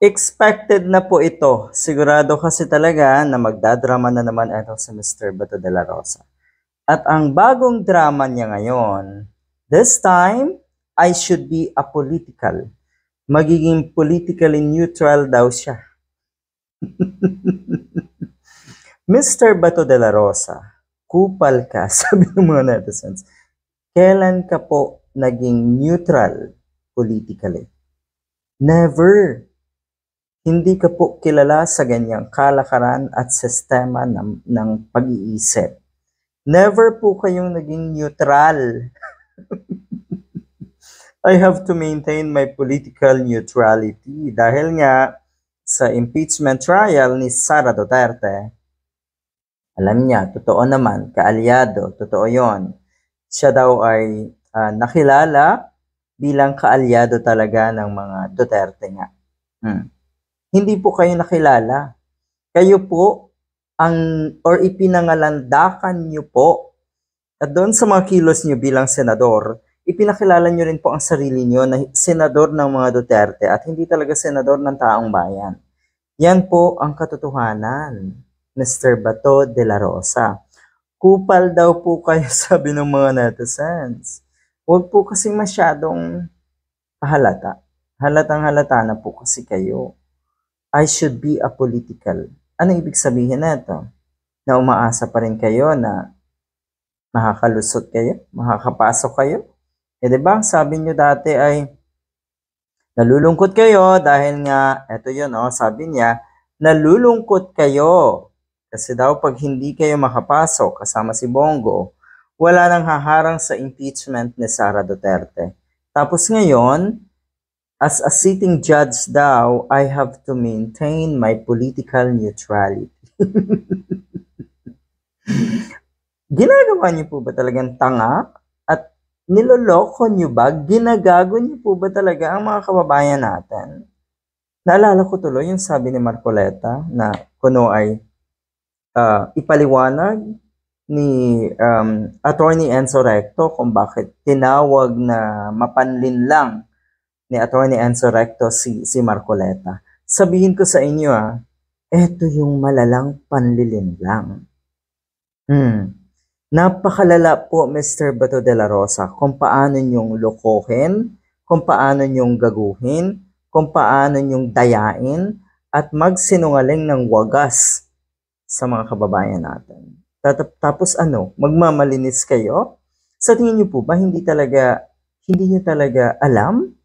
Expected na po ito. Sigurado kasi talaga na magdadrama na naman ito si Mr. Bato de la Rosa. At ang bagong drama niya ngayon, this time, I should be apolitical. Magiging politically neutral daw siya. Mr. Bato de la Rosa, kupal ka, sabi ng mga netizens. Kailan ka po naging neutral politically? Never. Hindi ka po kilala sa ganyang kalakaran at sistema ng pag-iisip. Never po kayong naging neutral. I have to maintain my political neutrality dahil nga sa impeachment trial ni Sara Duterte, alam niya, totoo naman, kaalyado, totoo yon. Siya daw ay nakilala bilang kaalyado talaga ng mga Duterte nga. Hindi po kayo nakilala. Kayo po ipinangalandakan nyo po. At doon sa mga kilos nyo bilang senador, ipinakilala nyo rin po ang sarili nyo na senador ng mga Duterte at hindi talaga senador ng taong bayan. Yan po ang katotohanan, Mr. Bato de la Rosa. Kupal daw po kayo, sabi ng mga netizens. Huwag po kasi masyadong halata. Halatang halata na po kasi kayo. I should be apolitical. Ano ibig sabihin na ito? Na umaasa pa rin kayo na makakalusot kayo? Makakapasok kayo? Diba? Sabi nyo dati ay nalulungkot kayo dahil nga, eto yun, sabi niya, nalulungkot kayo. Kasi daw pag hindi kayo makapasok kasama si Bongo, wala nang haharang sa impeachment ni Sara Duterte. Tapos ngayon, as a sitting judge daw, I have to maintain my political neutrality. Ginagawa niyo po ba talagang tanga? At niloloko niyo ba? Ginagago niyo po ba talaga ang mga kababayan natin? Naalala ko tuloy yung sabi ni Marcoleta na kuno ay ipaliwanag ni Attorney Enzo Recto kung bakit tinawag na mapanlin lang ni Attorney Enzo Recto si Marcoleta. Sabihin ko sa inyo eto yung malalang panlilin lang. Napakalala po, Mr. Bato de la Rosa, kung paano nyong lokohin, kung paano nyong gaguhin, kung paano nyong dayain, at magsinungaling ng wagas sa mga kababayan natin. Tapos magmamalinis kayo? Sa tingin niyo po ba hindi niyo talaga alam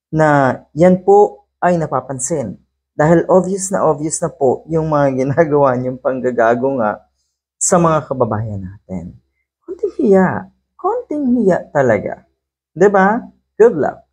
na yan po ay napapansin? Dahil obvious na po yung mga ginagawa niyong panggagago nga sa mga kababayan natin. Konting hiya talaga. 'Di ba? Good luck.